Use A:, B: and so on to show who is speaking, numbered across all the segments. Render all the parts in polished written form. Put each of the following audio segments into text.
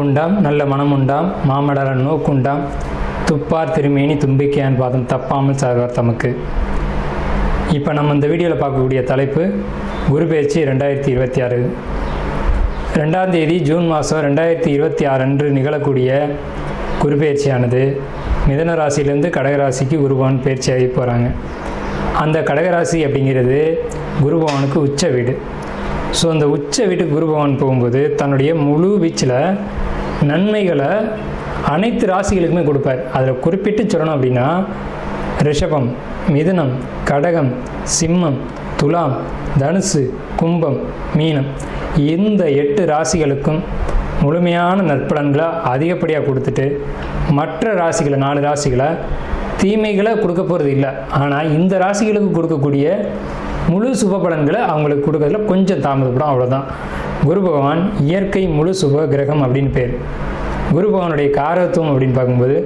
A: நாக்குண்டாம் நல்ல மனமுண்டாம் மாமலர நோக்குண்டாம் துப்பார் திருமேனி தும்பிக்கையான் பாதம் தப்பாமல் சார்வார் தமக்கு. இப்போ நம்ம இந்த வீடியோவில் பார்க்கக்கூடிய தலைப்பு குரு பெயர்ச்சி 2026. 2ஆம் தேதி ஜூன் மாதம் 2026 அன்று நிகழக்கூடிய குரு பெயர்ச்சியானது மிதுன ராசியிலேருந்து கடகராசிக்கு குருபவன் பெயர்ச்சியாகி போகிறாங்க. அந்த கடகராசி அப்படிங்கிறது குருபவனுக்கு உச்ச வீடு. ஸோ அந்த உச்ச வீட்டுக்கு குருபவன் போகும்போது தன்னுடைய முழு வீச்சில் நன்மைகளை அனைத்து ராசிகளுக்குமே கொடுப்பார். அதில் குறிப்பிட்டு சொல்லணும் அப்படின்னா ரிஷபம், மிதுனம், கடகம், சிம்மம், துலாம், தனுசு, கும்பம், மீனம் இந்த 8 ராசிகளுக்கும் முழுமையான நற்பலன்களை அதிகப்படியாக கொடுத்துட்டு மற்ற ராசிகளை 4 ராசிகளை தீமைகளை கொடுக்க போகிறது இல்லை. ஆனால் இந்த ராசிகளுக்கு கொடுக்கக்கூடிய முழு சுப பலன்களை அவங்களுக்கு கொடுக்கறதுல கொஞ்சம் தாமதப்படும், அவ்வளோதான். குரு பகவான் இயற்கை முழு சுப கிரகம் அப்படின்னு பேர். குரு பகவானுடைய காரகத்துவம் அப்படின்னு பார்க்கும்போது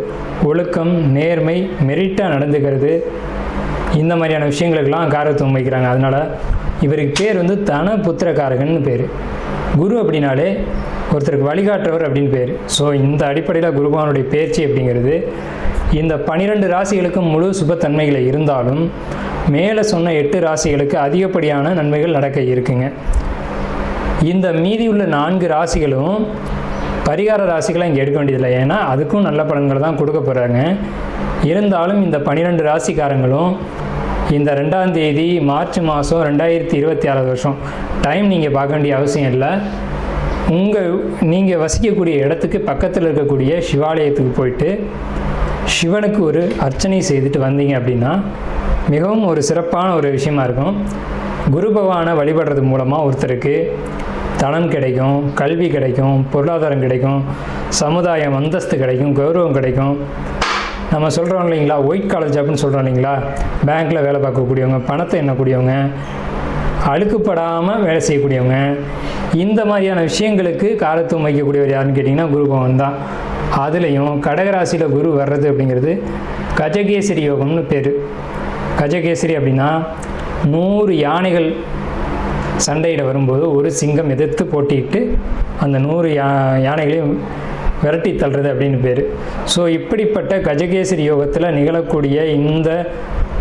A: ஒழுக்கம், நேர்மை, மெரிட்டாக நடந்துக்கிறது, இந்த மாதிரியான விஷயங்களுக்கெல்லாம் காரகத்துவம் வைக்கிறாங்க. அதனால் இவருக்கு பேர் தன புத்திரகாரகன்னு பேர். குரு அப்படின்னாலே ஒருத்தருக்கு வழிகாட்டுறவர் அப்படின்னு பேர். ஸோ இந்த அடிப்படையில் குரு பகவானுடைய பேச்சு அப்படிங்கிறது இந்த 12 ராசிகளுக்கும் முழு சுபத்தன்மைகளை இருந்தாலும் மேலே சொன்ன 8 ராசிகளுக்கு அதிகப்படியான நன்மைகள் நடக்க இருக்குங்க. இந்த மீதி உள்ள 4 ராசிகளும் பரிகார ராசிகளை இங்கே எடுக்க வேண்டியதில்லை, ஏன்னா அதுக்கும் நல்ல பலன்களை தான் கொடுக்க போகிறாங்க. இருந்தாலும் இந்த 12 ராசிக்காரங்களும் இந்த 2ஆம் தேதி மார்ச் மாதம் 2026 வருஷம் டைம் நீங்கள் பார்க்க வேண்டிய அவசியம் இல்லை. நீங்கள் வசிக்கக்கூடிய இடத்துக்கு பக்கத்தில் இருக்கக்கூடிய சிவாலயத்துக்கு போயிட்டு சிவனுக்கு ஒரு அர்ச்சனை செய்துட்டு வந்தீங்க அப்படின்னா மிகவும் ஒரு சிறப்பான ஒரு விஷயமா இருக்கும். குரு பகவானை வழிபடுறது மூலமாக ஒருத்தருக்கு தனம் கிடைக்கும், கல்வி கிடைக்கும், பொருளாதாரம் கிடைக்கும், சமுதாயம் அந்தஸ்து கிடைக்கும், கௌரவம் கிடைக்கும். நம்ம சொல்கிறோம் இல்லைங்களா, ஒயிட் காலர் ஜாப்னு சொல்கிறோம் இல்லைங்களா, பேங்க்கில் வேலை பார்க்கக்கூடியவங்க, பணத்தை எண்ணக்கூடியவங்க, அழுக்குப்படாமல் வேலை செய்யக்கூடியவங்க, இந்த மாதிரியான விஷயங்களுக்கு காரத்துவம் வைக்கக்கூடியவர் யாருன்னு கேட்டிங்கன்னா குரு பகவான் தான். அதுலேயும் கடகராசியில் குரு வர்றது அப்படிங்கிறது கஜகேசரி யோகம்னு பேர். கஜகேசரி அப்படின்னா 100 யானைகள் சண்டையிட வரும்போது ஒரு சிங்கம் எதிர்த்து போட்டிட்டு அந்த 100 யானைகளையும் விரட்டி தள்ளுறது அப்படின்னு பேர். ஸோ இப்படிப்பட்ட கஜகேசரி யோகத்தில் நிகழக்கூடிய இந்த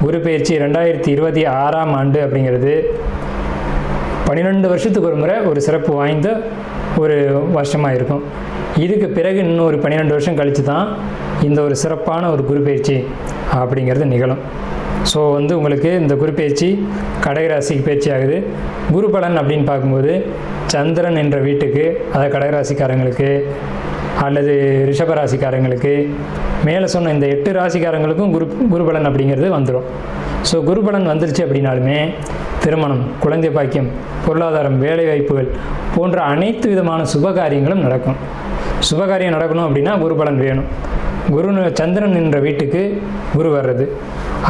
A: குரு பெயர்ச்சி 2026ஆம் ஆண்டு அப்படிங்கிறது 12 வருஷத்துக்கு ஒரு முறை ஒரு சிறப்பு வாய்ந்த ஒரு வருஷமாக இருக்கும். இதுக்கு பிறகு இன்னும் ஒரு 12 வருஷம் கழித்து தான் இந்த ஒரு சிறப்பான ஒரு குரு பெயர்ச்சி அப்படிங்கிறது நிகழும். ஸோ உங்களுக்கு இந்த குரு பெயர்ச்சி கடகராசிக்கு பயிற்சி ஆகுது. குரு பலன் அப்படின்னு பார்க்கும்போது சந்திரன் என்ற வீட்டுக்கு, அதாவது கடகராசிக்காரங்களுக்கு அல்லது ரிஷபராசிக்காரங்களுக்கு மேலே சொன்ன இந்த 8 ராசிக்காரங்களுக்கும் குரு பலன் அப்படிங்கிறது வந்துடும். ஸோ குரு பலன் வந்துருச்சு அப்படின்னாலுமே திருமணம், குழந்தை பாக்கியம், பொருளாதாரம், வேலைவாய்ப்புகள் போன்ற அனைத்து விதமான சுபகாரியங்களும் நடக்கும். சுபகாரியம் நடக்கணும் அப்படின்னா குரு பலன் வேணும். சந்திரன் என்ற வீட்டுக்கு குரு வர்றது,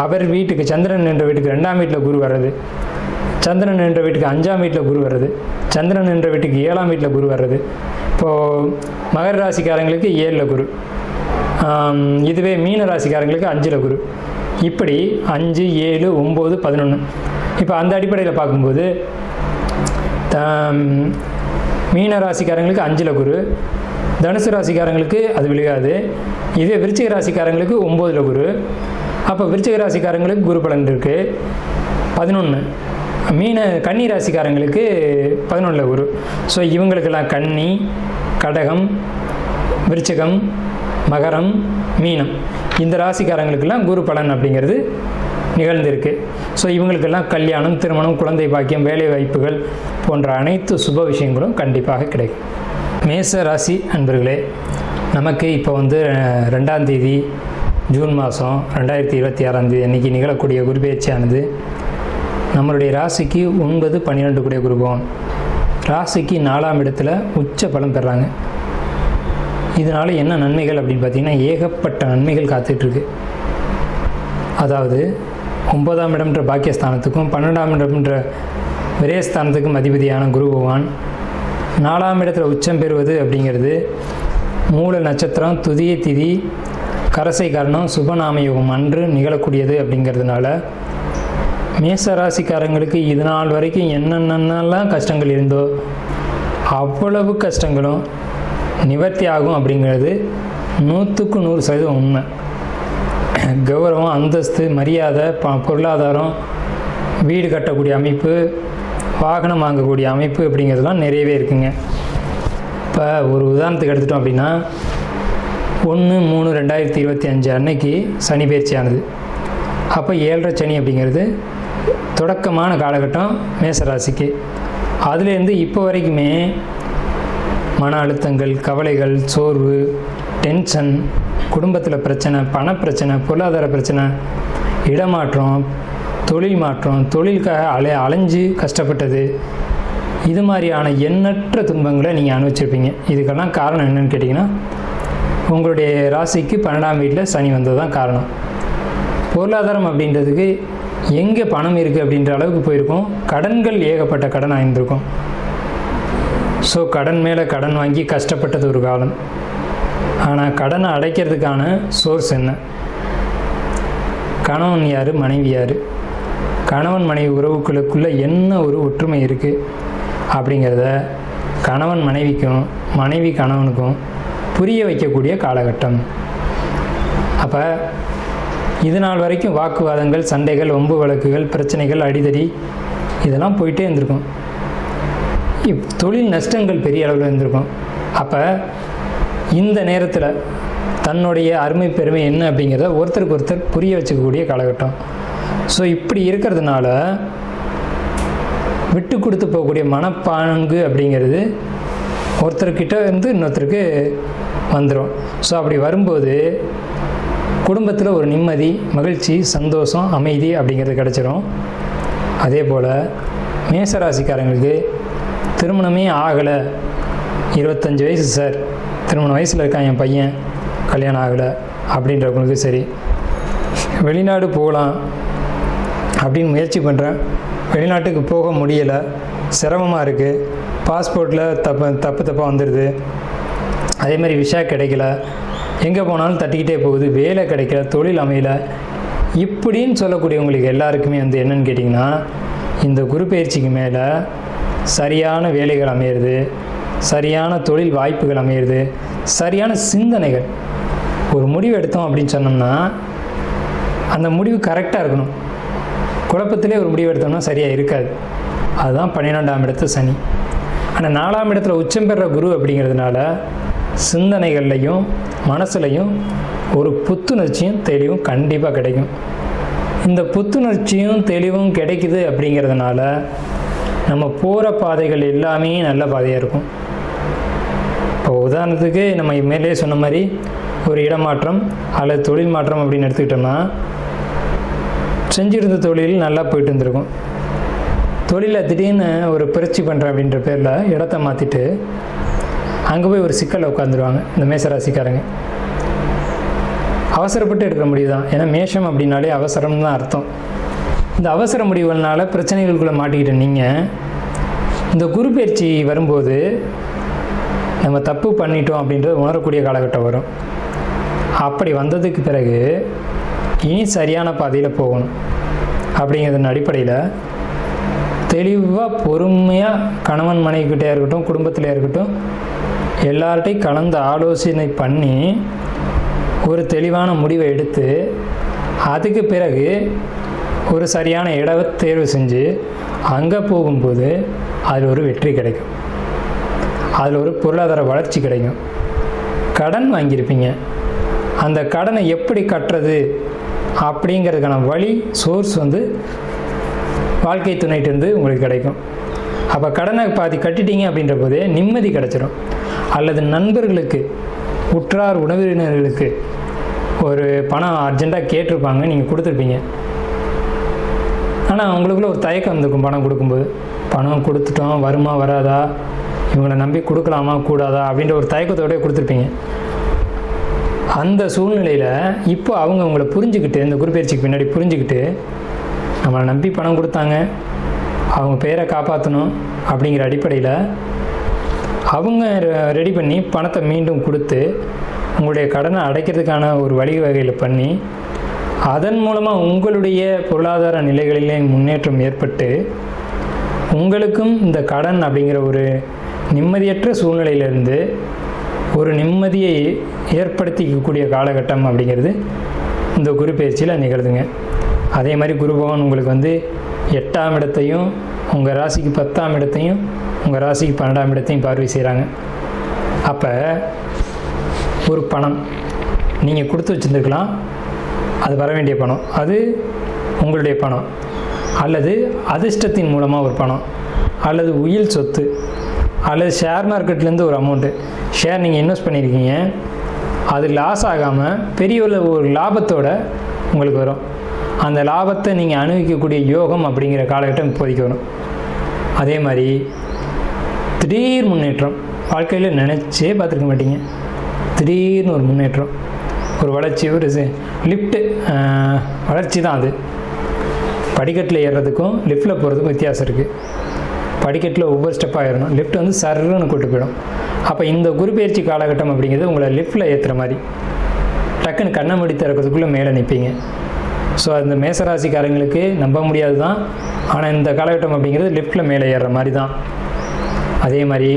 A: அவர் வீட்டுக்கு சந்திரன் என்ற வீட்டுக்கு 2ஆம் வீட்டில் குரு வர்றது, சந்திரன் என்ற வீட்டுக்கு 5ஆம் வீட்டில் குரு வர்றது, சந்திரன் என்ற வீட்டுக்கு 7ஆம் வீட்டில் குரு வர்றது. இப்போது மகர ராசிக்காரங்களுக்கு 7ல் குரு, இதுவே மீன ராசிக்காரங்களுக்கு 5ல் குரு, இப்படி 5, 7, 9, 11. இப்போ அந்த அடிப்படையில் பார்க்கும்போது மீன ராசிக்காரங்களுக்கு 5ல் குரு, தனுசு ராசிக்காரங்களுக்கு அது விழுகாது. இதே விருச்சிக ராசிக்காரங்களுக்கு 9ல் குரு. அப்போ விருச்சிக ராசிக்காரங்களுக்கு குரு பலன் இருக்குது 11. கன்னி ராசிக்காரங்களுக்கு 11ல் குரு. ஸோ இவங்களுக்கெல்லாம் கன்னி, கடகம், விருச்சிகம், மகரம், மீனம் இந்த ராசிக்காரங்களுக்கெல்லாம் குரு பலன் அப்படிங்கிறது நிகழ்ந்திருக்கு. ஸோ இவங்களுக்கெல்லாம் கல்யாணம், திருமணம், குழந்தை பாக்கியம், வேலை வாய்ப்புகள் போன்ற அனைத்து சுப விஷயங்களும் கண்டிப்பாக கிடைக்கும். மேச ராசி அன்பர்களே, நமக்கு இப்போ 2ஆம் தேதி ஜூன் மாதம் 2026ஆம் தேதி அன்றைக்கி நிகழக்கூடிய குரு பெயர்ச்சியானது நம்மளுடைய ராசிக்கு 9, 12 கூடிய குரு பகவான் ராசிக்கு 4ஆம் இடத்துல உச்ச பலம் பெறாங்க. இதனால் என்ன நன்மைகள் அப்படின்னு பார்த்தீங்கன்னா ஏகப்பட்ட நன்மைகள் காத்துட்ருக்கு. அதாவது 9ஆம் இடம்ன்ற பாக்கியஸ்தானத்துக்கும் 12ஆம் இடம்ன்ற விரயஸ்தானத்துக்கும் அதிபதியான குரு பகவான் 4ஆம் இடத்துல உச்சம் பெறுவது அப்படிங்கிறது மூல நட்சத்திரம், துதிய திதி, கரசை கரணம், சுபநாம யோகம் அன்று நிகழக்கூடியது அப்படிங்கிறதுனால மேசராசிக்காரங்களுக்கு இது நாள் வரைக்கும் என்னென்னலாம் கஷ்டங்கள் இருந்தோ அவ்வளவு கஷ்டங்களும் நிவர்த்தி ஆகும் அப்படிங்கிறது 100% உண்மை. கௌரவம், அந்தஸ்து, மரியாதை, பொருளாதாரம், வீடு கட்டக்கூடிய அமைப்பு, வாகனம் வாங்கக்கூடிய அமைப்பு அப்படிங்கிறதுலாம் நிறையவே இருக்குங்க. இப்போ ஒரு உதாரணத்துக்கு எடுத்துட்டோம் அப்படின்னா 1/3/2025 அன்னைக்கு சனி பயிற்சியானது. அப்போ 7.5 சனி அப்படிங்கிறது தொடக்கமான காலகட்டம் மேசராசிக்கு. அதுலேருந்து இப்போ வரைக்குமே மன அழுத்தங்கள், கவலைகள், சோர்வு, டென்ஷன், குடும்பத்தில் பிரச்சனை, பணப்பிரச்சனை, பொருளாதார பிரச்சனை, இடமாற்றம், தொழில் மாற்றம், தொழிலுக்காக அலைஞ்சு கஷ்டப்பட்டது, இது மாதிரியான எண்ணற்ற துன்பங்களை நீங்கள் அனுபவிச்சிருப்பீங்க. இதுக்கெல்லாம் காரணம் என்னன்னு கேட்டிங்கன்னா உங்களுடைய ராசிக்கு 12ஆம் வீட்டில் சனி வந்தது தான் காரணம். பொருளாதாரம் அப்படின்றதுக்கு எங்கே பணம் இருக்குது அப்படின்ற அளவுக்கு போயிருக்கும். கடன்கள், ஏகப்பட்ட கடன் ஆயிருந்திருக்கும். ஸோ கடன் மேலே கடன் வாங்கி கஷ்டப்பட்டது ஒரு காலம். ஆனால் கடனை அடைக்கிறதுக்கான சோர்ஸ் என்ன? கணவன் யார், மனைவி யார், கணவன் மனைவி உறவுகளுக்குள்ளே என்ன ஒரு ஒற்றுமை இருக்குது அப்படிங்கிறத கணவன் மனைவிக்கும், மனைவி கணவனுக்கும் புரிய வைக்கக்கூடிய காலகட்டம். அப்போ இது நாள் வரைக்கும் வாக்குவாதங்கள், சண்டைகள், வம்பு வழக்குகள், பிரச்சனைகள், அடிதடி இதெல்லாம் போயிட்டே இருந்திருக்கும். தொழில் நஷ்டங்கள் பெரிய அளவில் இருந்திருக்கும். அப்போ இந்த நேரத்தில் தன்னுடைய அருமை பெருமை என்ன அப்படிங்கிறத ஒருத்தருக்கு ஒருத்தர் புரிய வச்சுக்கக்கூடிய காலகட்டம். ஸோ இப்படி இருக்கிறதுனால விட்டு கொடுத்து போகக்கூடிய மனப்பாங்கு அப்படிங்கிறது ஒருத்தர்கிட்ட இருந்து இன்னொருத்தருக்கு வந்துடும். ஸோ அப்படி வரும்போது குடும்பத்தில் ஒரு நிம்மதி, மகிழ்ச்சி, சந்தோஷம், அமைதி அப்படிங்கிறது கிடச்சிரும். அதே போல் மேசராசிக்காரங்களுக்கு திருமணமே ஆகலை, 25 வயசு சார், திருமண வயசில் இருக்கான் என் பையன், கல்யாணம் ஆகலை அப்படின்றவங்களுக்கு சரி, வெளிநாடு போகலாம் அப்படின்னு முயற்சி பண்ணுறேன், வெளிநாட்டுக்கு போக முடியலை, சிரமமாக இருக்குது, பாஸ்போர்ட்டில் தப்பாக வந்துடுது, அதே மாதிரி விசா கிடைக்கல, எங்கே போனாலும் தட்டிக்கிட்டே போகுது, வேலை கிடைக்கல, தொழில் அமையல, இப்படின்னு சொல்லக்கூடியவங்களுக்கு எல்லாருக்குமே என்னன்னு கேட்டிங்கன்னா இந்த குரு பயிற்சிக்கு மேலே சரியான வேலைகள் அமையிறது, சரியான தொழில் வாய்ப்புகள் அமையிறது, சரியான சிந்தனைகள். ஒரு முடிவு எடுத்தோம் அப்படின்னு சொன்னோம்னா அந்த முடிவு கரெக்டாக இருக்கணும். குழப்பத்திலே ஒரு முடிவு எடுத்தோம்னா சரியாக இருக்காது. அதுதான் 12ஆம் இடத்து சனி. ஆனால் 4ஆம் இடத்துல உச்சம் பெற குரு அப்படிங்கிறதுனால சிந்தனைகள்லையும் மனசுலையும் ஒரு புத்துணர்ச்சியும் தெளிவும் கண்டிப்பாக கிடைக்கும். இந்த புத்துணர்ச்சியும் தெளிவும் கிடைக்குது அப்படிங்கிறதுனால நம்ம போகிற பாதைகள் எல்லாமே நல்ல பாதையாக இருக்கும். இப்போ உதாரணத்துக்கு நம்ம மேலே சொன்ன மாதிரி ஒரு இடமாற்றம் அல்லது தொழில் மாற்றம் அப்படின்னு எடுத்துக்கிட்டோம்னா செஞ்சுருந்த தொழில் நல்லா போயிட்டு இருந்திருக்கும். தொழிலில் திடீர்னு ஒரு புரட்சி பண்ணுறேன் அப்படின்ற பேரில் இடத்த மாற்றிட்டு அங்கே போய் ஒரு சிக்கலில் உட்காந்துருவாங்க இந்த மேசராசிக்காரங்க. அவசரப்பட்டு எடுக்கிற முடிவு தான். ஏன்னா மேஷம் அப்படின்னாலே அவசரம் தான் அர்த்தம். இந்த அவசர முடிவுகள்னால பிரச்சனைகளுக்குள்ளே மாட்டிக்கிட்ட நீங்கள் இந்த குரு பயிற்சி வரும்போது நம்ம தப்பு பண்ணிட்டோம் அப்படின்றது உணரக்கூடிய காலகட்டம் வரும். அப்படி வந்ததுக்கு பிறகு இனி சரியான பாதையில் போகணும் அப்படிங்கிறதன் அடிப்படையில் தெளிவாக பொறுமையாக கணவன் மனைவிக்கிட்டே இருக்கட்டும், குடும்பத்திலே இருக்கட்டும், எல்லார்ட்டையும் கலந்து ஆலோசனை பண்ணி ஒரு தெளிவான முடிவை எடுத்து அதுக்கு பிறகு ஒரு சரியான இடவை தேர்வு செஞ்சு அங்கே போகும்போது அதில் ஒரு வெற்றி கிடைக்கும், அதில் ஒரு பொருளாதார வளர்ச்சி கிடைக்கும். கடன் வாங்கியிருப்பீங்க, அந்த கடனை எப்படி கட்டுறது அப்படிங்கிறதுக்கான வழி, சோர்ஸ் வாழ்க்கை துணையிட்டிருந்து உங்களுக்கு கிடைக்கும். அப்போ கடனை பாதி கட்டிட்டீங்க அப்படின்ற போதே நிம்மதி கிடச்சிரும். அல்லது நண்பர்களுக்கு, உற்றார் உறவினர்களுக்கு ஒரு பணம் அர்ஜெண்ட்டாக கேட்டிருப்பாங்க, நீங்கள் கொடுத்துருப்பீங்க. ஆனால் அவங்களுக்குள்ள ஒரு தயக்கம் இருந்திருக்கும். பணம் கொடுக்கும்போது பணம் கொடுத்துட்டோம், வருமா வராதா, இவங்களை நம்பி கொடுக்கலாமா கூடாதா அப்படின்ற ஒரு தயக்கத்தோடய கொடுத்துருப்பீங்க. அந்த சூழ்நிலையில் இப்போ அவங்க உங்களை புரிஞ்சுக்கிட்டு, இந்த குரு பயிற்சிக்கு பின்னாடி புரிஞ்சுக்கிட்டு நம்மளை நம்பி பணம் கொடுத்தாங்க, அவங்க பேரை காப்பாற்றணும் அப்படிங்கிற அடிப்படையில் அவங்க ரெடி பண்ணி பணத்தை மீண்டும் கொடுத்து உங்களுடைய கடனை அடைக்கிறதுக்கான ஒரு வழிவகையில் பண்ணி அதன் மூலமாக உங்களுடைய பொருளாதார நிலைகளிலே முன்னேற்றம் ஏற்பட்டு உங்களுக்கும் இந்த கடன் அப்படிங்கிற ஒரு நிம்மதியற்ற சூழ்நிலையிலிருந்து ஒரு நிம்மதியை ஏற்படுத்திக்கக்கூடிய காலகட்டம் அப்படிங்கிறது இந்த குரு பயிற்சியில் நிகழ்துங்க. அதே மாதிரி குரு பகவான் உங்களுக்கு வந்து 8ஆம் இடத்தையும் உங்கள் ராசிக்கு 10ஆம் இடத்தையும் உங்கள் ராசிக்கு 12ஆம் இடத்தையும் பார்வை செய்கிறாங்க. அப்போ ஒரு பணம் நீங்கள் கொடுத்து வச்சுருந்துருக்கலாம், அது வர வேண்டிய பணம், அது உங்களுடைய பணம், அல்லது அதிர்ஷ்டத்தின் மூலமாக ஒரு பணம், அல்லது உயில் சொத்து, அல்லது ஷேர் மார்க்கெட்லேருந்து ஒரு அமௌண்ட்டு ஷேர் நீங்கள் இன்வெஸ்ட் பண்ணியிருக்கீங்க, அது லாஸ் ஆகாமல் பெரிய ஒரு லாபத்தோடு உங்களுக்கு வரும். அந்த லாபத்தை நீங்கள் அனுபவிக்கக்கூடிய யோகம் அப்படிங்கிற காலகட்டம் இப்போதைக்கு வரும். அதே மாதிரி திடீர் முன்னேற்றம் வாழ்க்கையில் நினச்சே பார்த்துருக்க மாட்டீங்க. திடீர்னு ஒரு முன்னேற்றம், ஒரு வளர்ச்சி, ஒரு லிஃப்ட்டு வளர்ச்சி தான். அது படிக்கட்டில் ஏறுறதுக்கும் லிஃப்ட்டில் போகிறதுக்கும் வித்தியாசம் இருக்குது. படிக்கட்டில் ஒவ்வொரு ஸ்டெப்பாக ஏறணும், லிஃப்ட் வந்து சர்ன்னு கூட்டு போயிடும். அப்போ இந்த குரு பயிற்சி காலகட்டம் அப்படிங்கிறது உங்களை லிஃப்ட்டில் ஏற்றுற மாதிரி டக்குன்னு கண்ணை மூடி திறக்கிறதுக்குள்ளே மேலே நிற்பீங்க. ஸோ அந்த மேசராசிக்காரங்களுக்கு நம்ப முடியாது தான், ஆனால் இந்த காலகட்டம் அப்படிங்கிறது லிஃப்ட்டில் மேலே ஏறுற மாதிரி தான். அதே மாதிரி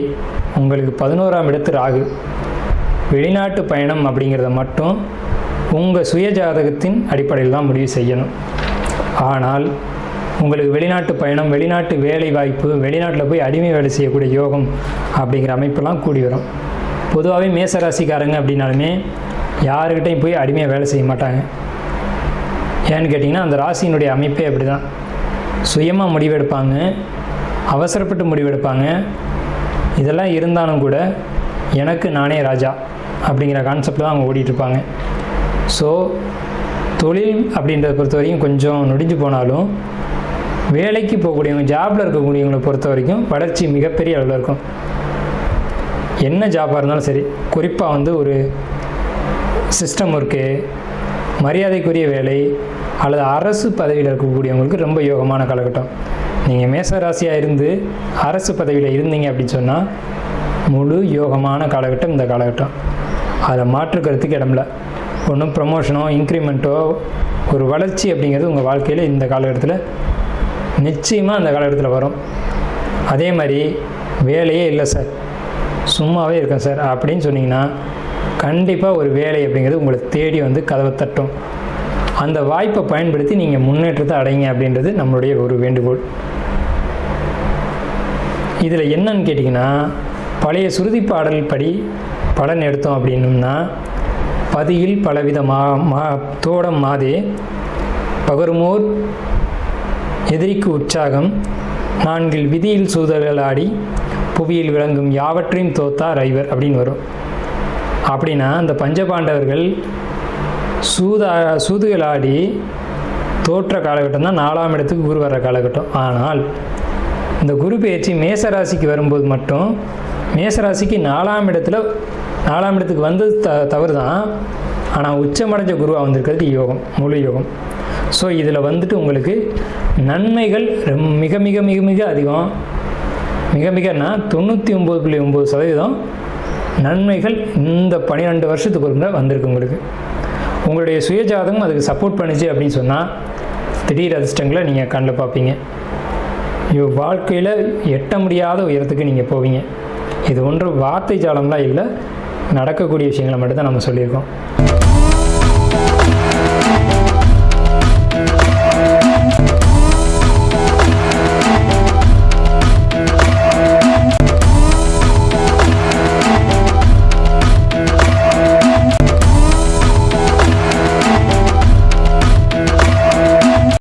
A: உங்களுக்கு 11ஆம் இடத்து ராகு, வெளிநாட்டு பயணம் அப்படிங்கிறத மட்டும் உங்கள் சுய ஜாதகத்தின் அடிப்படையில் தான் முடிவு செய்யணும். ஆனால் உங்களுக்கு வெளிநாட்டு பயணம், வெளிநாட்டு வேலை வாய்ப்பு, வெளிநாட்டில் போய் அடிமை வேலை செய்யக்கூடிய யோகம் அப்படிங்கிற அமைப்பெல்லாம் கூடி வரும். பொதுவாகவே மேசராசிக்காரங்க அப்படின்னாலுமே யாருக்கிட்டையும் போய் அடிமையாக வேலை செய்ய மாட்டாங்க. ஏன்னு கேட்டிங்கன்னா அந்த ராசியினுடைய அமைப்பே அப்படி தான். சுயமாக முடிவெடுப்பாங்க, அவசரப்பட்டு முடிவெடுப்பாங்க. இதெல்லாம் இருந்தாலும் கூட எனக்கு நானே ராஜா அப்படிங்கிற கான்செப்ட் தான் அவங்க ஓடிட்டுருப்பாங்க. ஸோ தொழில் அப்படின்றத பொறுத்த வரைக்கும் கொஞ்சம் நொடிஞ்சு போனாலும் வேலைக்கு போகக்கூடியவங்க, ஜாபில் இருக்கக்கூடியவங்களை பொறுத்த வரைக்கும் வளர்ச்சி மிகப்பெரிய அளவில் இருக்கும். என்ன ஜாபாக இருந்தாலும் சரி, குறிப்பாக வந்து ஒரு சிஸ்டம் ஒர்க்கு, மரியாதைக்குரிய வேலை, அல்லது அரசு பதவியில் இருக்கக்கூடியவங்களுக்கு ரொம்ப யோகமான காலகட்டம். நீங்கள் மேசராசியாக இருந்து அரசு பதவியில் இருந்தீங்க அப்படின்னு சொன்னால் முழு யோகமான காலகட்டம் இந்த காலகட்டம். அதில் மாற்றுக்கிறதுக்கு இடமில்ல. ஒன்றும் ப்ரமோஷனோ இன்க்ரிமெண்ட்டோ ஒரு வளர்ச்சி அப்படிங்கிறது உங்கள் வாழ்க்கையில் இந்த காலகட்டத்தில் நிச்சயமாக அந்த காலகட்டத்தில் வரும். அதே மாதிரி வேலையே இல்லை சார், சும்மாவே இருக்கேன் சார் அப்படின்னு சொன்னீங்கன்னா கண்டிப்பாக ஒரு வேலை அப்படிங்கிறது உங்களை தேடி வந்து கதவை தட்டும். அந்த வாய்ப்பை பயன்படுத்தி நீங்கள் முன்னேற்றத்தை அடைங்க அப்படின்றது நம்மளுடைய ஒரு வேண்டுகோள். இதில் என்னன்னு கேட்டிங்கன்னா, பழைய சுருதி பாடல் படி பலன் எடுத்தோம் அப்படின்னம்னா, பதியில் பலவித தோடம் மாதே பகருமோர் எதிரிக்கு உற்சாகம், நான்கில் விதியில் சூதலாடி புவியில் விளங்கும் யாவற்றையும் தோத்தார் ஐவர் அப்படின்னு வரும். அப்படின்னா அந்த பஞ்சபாண்டவர்கள் சூதுகளாடி தோற்ற காலகட்டம் தான் 4ஆம் இடத்துக்கு குரு வர்ற காலகட்டம். ஆனால் இந்த குரு பயிற்சி மேசராசிக்கு வரும்போது மட்டும், மேசராசிக்கு 4ஆம் இடத்துக்கு வந்தது தவறு தான், ஆனால் உச்சமடைஞ்ச குருவாக வந்திருக்கிறது யோகம், முழு யோகம். ஸோ இதில் வந்துட்டு உங்களுக்கு நன்மைகள் மிக மிக மிக மிக அதிகம். மிக மிகன்னா 99.9% நன்மைகள் இந்த 12 வருஷத்துக்கு ஒரு முறை வந்திருக்கு உங்களுக்கு. உங்களுடைய சுயஜாதகம் அதுக்கு சப்போர்ட் பண்ணிச்சு அப்படின்னு சொன்னால் திடீர் அதிர்ஷ்டங்களை நீங்கள் கண்ணில் பார்ப்பீங்க. வாழ்க்கையில் எட்ட முடியாத உயரத்துக்கு நீங்கள் போவீங்க. இது ஒன்று வார்த்தை ஜாலம்லாம் இல்லை, நடக்கக்கூடிய விஷயங்களை மட்டும்தான் நம்ம சொல்லியிருக்கோம்.